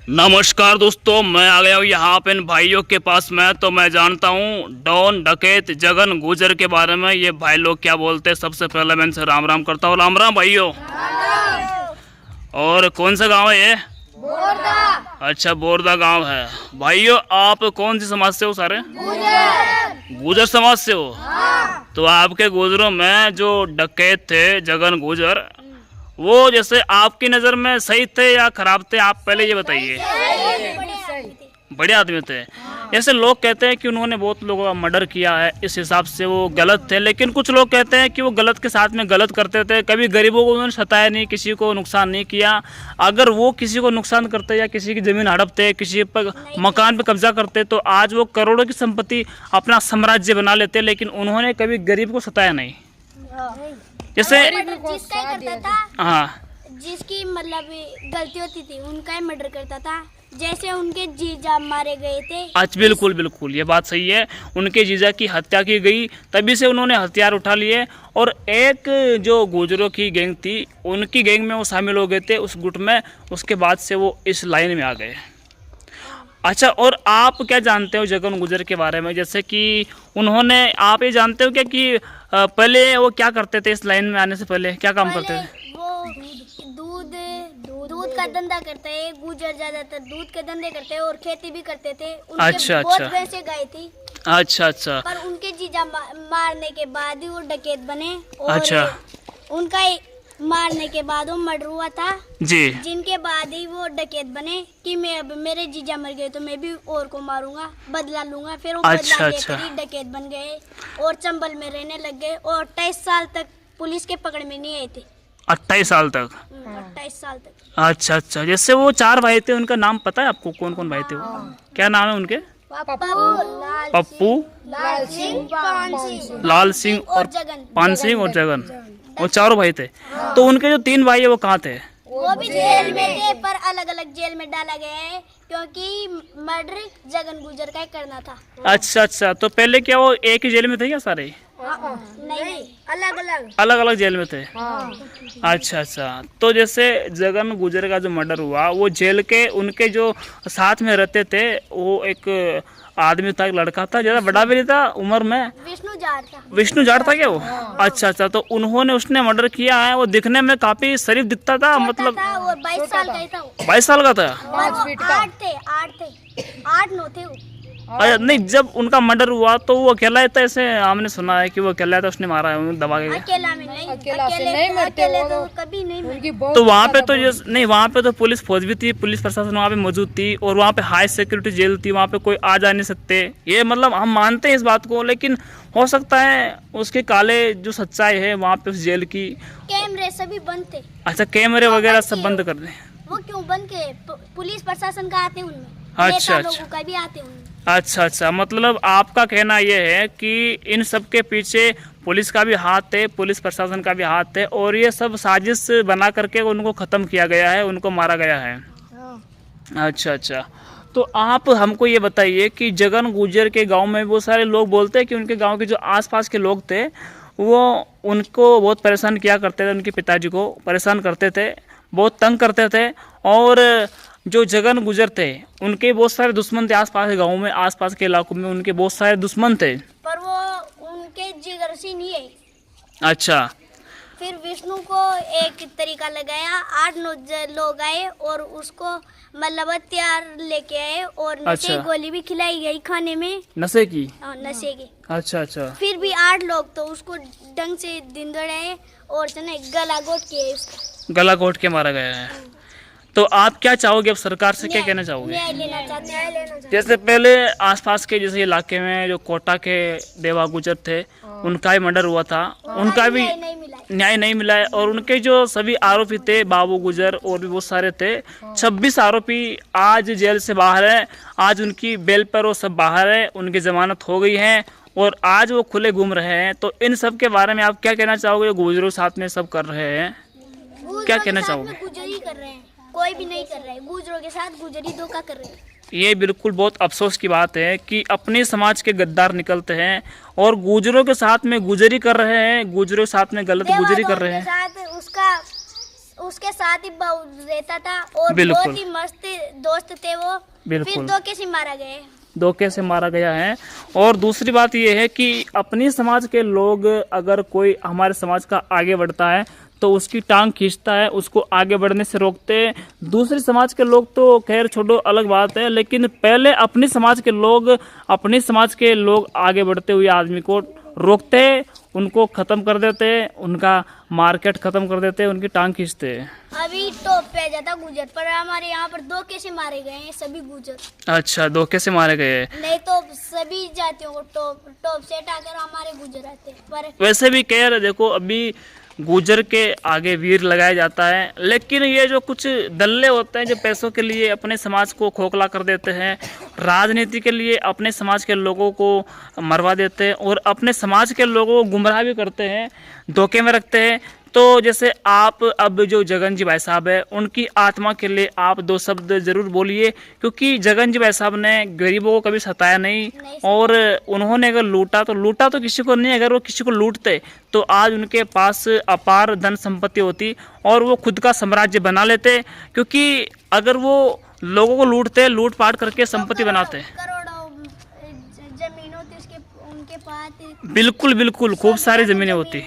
नमस्कार दोस्तों, मैं आ गया हूँ यहाँ पे इन भाइयों के पास में। तो मैं जानता हूँ डॉन डकैत जगन गुजर के बारे में। ये भाई लोग क्या बोलते हैं, सबसे पहले मैं इनसे राम राम करता हूँ। राम राम भाइयों। और कौन सा गांव है ये? बोरदा। अच्छा, बोरदा गांव है। भाइयों, आप कौन सी समाज से हो? सारे गुजर समाज से हो। तो आपके गुजरों में जो डकैत थे जगन गुजर, वो जैसे आपकी नज़र में सही थे या खराब थे, आप पहले ये बताइए। बढ़िया आदमी थे। जैसे लोग कहते हैं कि उन्होंने बहुत लोगों का मर्डर किया है, इस हिसाब से वो गलत थे। लेकिन कुछ लोग कहते हैं कि वो गलत के साथ में गलत करते थे। कभी गरीबों को उन्होंने सताया नहीं, किसी को नुकसान नहीं किया। अगर वो किसी को नुकसान करते या किसी की ज़मीन हड़पते, किसी पर मकान पर कब्जा करते, तो आज वो करोड़ों की संपत्ति अपना साम्राज्य बना लेते। लेकिन उन्होंने कभी गरीब को सताया नहीं। जैसे करता था, हाँ, जिसकी मतलब गलती होती थी उनका ही मर्डर करता था। जैसे उनके जीजा मारे गए थे। अच्छा, बिल्कुल बिल्कुल, ये बात सही है। उनके जीजा की हत्या की गई, तभी से उन्होंने हथियार उठा लिए। और एक जो गुजरों की गैंग थी, उनकी गैंग में वो शामिल हो गए थे, उस गुट में। उसके बाद से वो इस लाइन में आ गए। अच्छा, और आप क्या जानते हो जगन गुजर के बारे में? जैसे कि उन्होंने, आप ये जानते हो क्या कि पहले वो क्या करते थे? इस लाइन में आने से पहले क्या काम करते थे? वो दूध का धंधा करते हैं। गुजर ज्यादातर दूध के धंधे करते हैं और खेती भी करते थे। उनके अच्छा बहुत अच्छा भैंसे गाय थी। अच्छा अच्छा पर उनके जीजा मारने के बाद ही वो डकैत बने। और अच्छा उनका मारने के बाद वो मर्डर हुआ था जी। जिनके बाद ही वो डकैत बने कि मैं अब मेरे जीजा मर गए तो मैं भी और को मारूंगा, बदला लूंगा। फिर वो अच्छा, बदला लेकर ही डकैत बन गए और चंबल में रहने लग गए। और 28 साल तक पुलिस के पकड़ में नहीं आए थे। 28 साल तक? 28 साल तक। अच्छा अच्छा। जैसे वो 4 भाई थे, उनका नाम पता है आपको? कौन कौन भाई थे वो? क्या नाम है उनके? पप्पू, लाल सिंह और पान सिंह और जगन। वो चारों भाई थे। तो उनके जो 3 भाई है वो कहाँ थे? वो भी जेल में थे, पर अलग अलग जेल में डाला गया है क्योंकि मर्डर जगन गुजर का ही करना था। अच्छा अच्छा। तो पहले क्या वो एक ही जेल में थे क्या सारे? नहीं, अलग अलग अलग अलग जेल में थे। अच्छा अच्छा। तो जैसे जगन गुजर का जो मर्डर हुआ, वो जेल के उनके जो साथ में रहते थे, वो एक आदमी था, एक लड़का था, ज़्यादा बड़ा भी नहीं था उम्र में। विष्णु जाट था। विष्णु जाट था क्या वो? अच्छा अच्छा। तो उन्होंने, उसने मर्डर किया है। वो दिखने में काफी शरीफ दिखता था, मतलब था वो 22 साल का ही था। 22 साल का था। 8 9 थे वो। अच्छा, नहीं, जब उनका मर्डर हुआ तो वो अकेला ही था? ऐसे हमने सुना है कि वो अकेला था, उसने मारा है दबा के। अकेला में नहीं, अकेले तो कभी नहीं मरे। तो वहाँ पे तो नहीं, वहाँ पे तो पुलिस फौज भी थी, पुलिस प्रशासन वहाँ पे मौजूद थी, और वहाँ पे हाई सिक्योरिटी जेल थी, वहाँ पे कोई आ जा नहीं सकते। ये मतलब हम मानते हैं इस बात को, लेकिन हो सकता है उसके काले जो सच्चाई है वहाँ पे उस जेल की। कैमरे सभी बंद थे। अच्छा, कैमरे वगैरह सब बंद कर दें? वो क्यों बंद के? पुलिस प्रशासन का आते उनमें, अच्छा नेता अच्छा लोगों का भी आते उनमें। अच्छा अच्छा। मतलब आपका कहना यह है कि इन सब के पीछे पुलिस का भी हाथ है, पुलिस प्रशासन का भी हाथ है, और ये सब साजिश बना करके उनको ख़त्म किया गया है, उनको मारा गया है। अच्छा अच्छा। तो आप हमको ये बताइए कि जगन गुजर के गांव में बहुत सारे लोग बोलते हैं कि उनके गांव के जो आसपास के लोग थे, वो उनको बहुत परेशान किया करते थे, उनके पिताजी को परेशान करते थे, बहुत तंग करते थे। और जो जगन गुजर थे, उनके बहुत सारे दुश्मन थे आसपास के गाँव में, आसपास के इलाकों में उनके बहुत सारे दुश्मन थे। पर वो उनके जिगर से नहीं है। अच्छा। फिर विष्णु को एक तरीका लगाया। 8 9 लोग आए और उसको मतलब हथियार लेके आए और नशे अच्छा। की गोली भी खिलाई गई खाने में। नशे की? नशे की। अच्छा अच्छा। फिर भी 8 लोग तो उसको ढंग से दिन दौड़ाए और गला घोट किए उसका। गला घोट के मारा गया है। तो आप क्या चाहोगे अब सरकार से, क्या कहना चाहोगे? न्याय लेना चाहते हैं। जैसे पहले आसपास के जैसे इलाके में जो कोटा के देवा गुजर थे, उनका भी मर्डर हुआ था, उनका भी न्याय नहीं मिला है। और उनके जो सभी आरोपी थे, बाबू गुजर और भी बहुत सारे थे, 26 आरोपी आज जेल से बाहर हैं। आज उनकी बेल पर वो सब बाहर है, उनकी जमानत हो गई है और आज वो खुले घूम रहे हैं। तो इन सब के बारे में आप क्या कहना चाहोगे? गुजरों साथ में सब कर रहे हैं, क्या कहना चाहोगे? गुजरी कर रहे हैं, कोई भी नहीं कर रहा है। गुजरों के साथ गुजरी धोखा कर रहे हैं। ये बिल्कुल बहुत अफसोस की बात है कि अपने समाज के गद्दार निकलते हैं और गुजरों के साथ में गुजरी कर रहे हैं, गुजरों के साथ में गलत गुजरी कर रहे हैं। साथ उसके साथ ही बहू रहता था और बिल्कुल। बहुत ही मस्त दोस्त थे वो। बिल्कुल। फिर धोखे से मारा गए। धोखे से मारा गया है। और दूसरी बात यह है कि अपनी समाज के लोग अगर कोई हमारे समाज का आगे बढ़ता है तो उसकी टांग खींचता है, उसको आगे बढ़ने से रोकते हैं। दूसरे समाज के लोग तो खैर छोड़ो, अलग बात है, लेकिन पहले अपने समाज के लोग आगे बढ़ते हुए आदमी को रोकते, उनको ख़त्म कर देते, उनका मार्केट ख़त्म कर देते, उनकी टांग खींचते। अभी टॉप पे आ जाता गुजर, पर हमारे यहाँ पर धोखे से मारे गए हैं सभी गुजर। अच्छा, धोखे से मारे गए। नहीं तो सभी जातियों को टॉप से हटाकर हमारे गुजर आते। पर वैसे भी खैर देखो, अभी गुजर के आगे वीर लगाया जाता है, लेकिन ये जो कुछ दल्ले होते हैं जो पैसों के लिए अपने समाज को खोखला कर देते हैं, राजनीति के लिए अपने समाज के लोगों को मरवा देते हैं और अपने समाज के लोगों को गुमराह भी करते हैं, धोखे में रखते हैं। तो जैसे आप अब जो जगन जी भाई साहब है, उनकी आत्मा के लिए आप 2 शब्द ज़रूर बोलिए, क्योंकि जगन जी भाई साहब ने गरीबों को कभी सताया नहीं और उन्होंने अगर लूटा तो किसी को नहीं। अगर वो किसी को लूटते तो आज उनके पास अपार धन संपत्ति होती और वो खुद का साम्राज्य बना लेते, क्योंकि अगर वो लोगों को लूटते, लूट पाट करके संपत्ति बनाते। करोड़ों जमीन होती उसके उनके पास। बिल्कुल बिल्कुल, खूब सारी ज़मीनें होती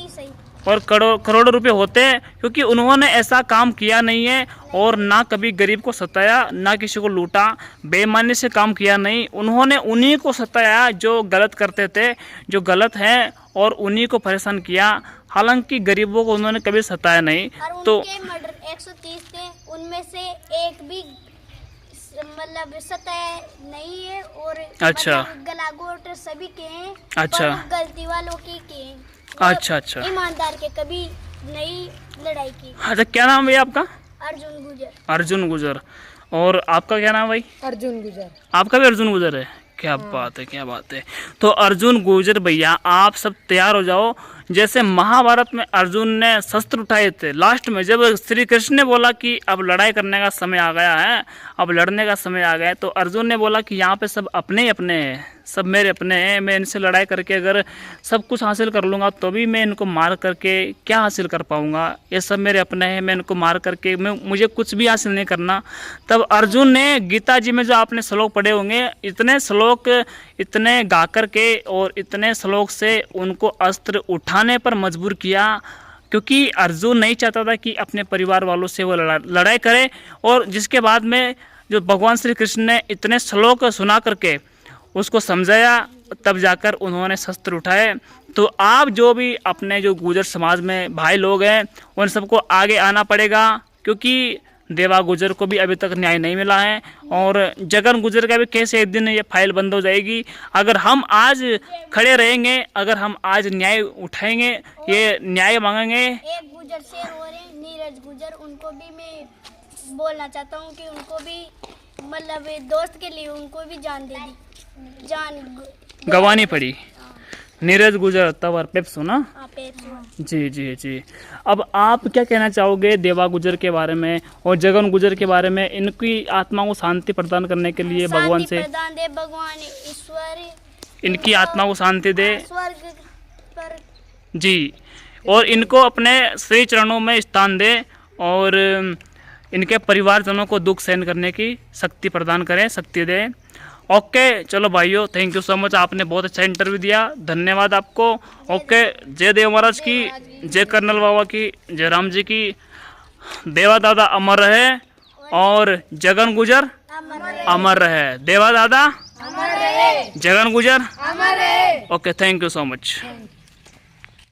सही और करोड़ों रुपए होते हैं, क्योंकि उन्होंने ऐसा काम किया नहीं है और ना कभी गरीब को सताया, ना किसी को लूटा, बेईमानी से काम किया नहीं। उन्होंने उन्हीं को सताया जो गलत करते थे, जो गलत हैं, और उन्हीं को परेशान किया। हालांकि गरीबों को उन्होंने कभी सताया नहीं। तो उनके मर्डर 130 थे, उनमें से एक भी मतलब सताया नहीं है। और अच्छा। मतलब गलागोट सभी के हैं। अच्छा। पर गलती वालों की के हैं। अच्छा अच्छा। ईमानदार के कभी नहीं लड़ाई की। अच्छा, क्या नाम है आपका? अर्जुन गुजर। अर्जुन गुजर। और आपका क्या नाम है भाई? अर्जुन गुजर। आपका भी अर्जुन गुजर है? क्या बात है, क्या बात है। तो अर्जुन गुजर भैया, आप सब तैयार हो जाओ। जैसे महाभारत में अर्जुन ने शस्त्र उठाए थे, लास्ट में जब श्री कृष्ण ने बोला कि अब लड़ाई करने का समय आ गया है, अब लड़ने का समय आ गया है, तो अर्जुन ने बोला कि यहाँ पे सब अपने ही अपने हैं, सब मेरे अपने हैं। मैं इनसे लड़ाई करके अगर सब कुछ हासिल कर लूँगा तो भी मैं इनको मार करके क्या हासिल कर पाऊँगा? ये सब मेरे अपने हैं, मैं इनको मार करके मुझे कुछ भी हासिल नहीं करना। तब अर्जुन ने गीता जी में जो आपने श्लोक पढ़े होंगे, इतने श्लोक इतने गा करके और इतने श्लोक से उनको अस्त्र उठाने पर मजबूर किया, क्योंकि अर्जुन नहीं चाहता था कि अपने परिवार वालों से वो लड़ाई करे। और जिसके बाद में जो भगवान श्री कृष्ण ने इतने श्लोक सुना करके उसको समझाया, तब जाकर उन्होंने शस्त्र उठाए। तो आप जो भी अपने जो गुजर समाज में भाई लोग हैं, उन सबको आगे आना पड़ेगा, क्योंकि देवा गुजर को भी अभी तक न्याय नहीं मिला है और जगन गुजर का भी कैसे एक दिन ये फाइल बंद हो जाएगी। अगर हम आज खड़े रहेंगे, अगर हम आज न्याय उठाएंगे, ये न्याय मांगेंगे। एक गुजर शेर हो रहे हैं, नीरज गुजर, उनको भी मैं बोलना चाहता हूँ कि उनको भी मतलब दोस्त के लिए उनको भी जान दे दी, जान गंवानी पड़ी। नीरज गुजर तवर पेप्सो ना। जी जी जी। अब आप क्या कहना चाहोगे देवा गुजर के बारे में और जगन गुजर के बारे में? इनकी आत्मा को शांति प्रदान करने के लिए भगवान से प्रदान दे, भगवान ईश्वर इनकी आत्मा को शांति दे स्वर्ग पर जी, और इनको अपने श्री चरणों में स्थान दे और इनके परिवारजनों को दुख सहन करने की शक्ति प्रदान करें, शक्ति दे। ओके, चलो भाइयों, थैंक यू सो मच, आपने बहुत अच्छा इंटरव्यू दिया, धन्यवाद आपको। ओके, जय देव महाराज की, जय कर्नल बाबा की, जय राम जी की। देवा दादा अमर रहे और जगन गुजर अमर रहे। देवा दादा, जगन गुजर। Okay, thank you so much.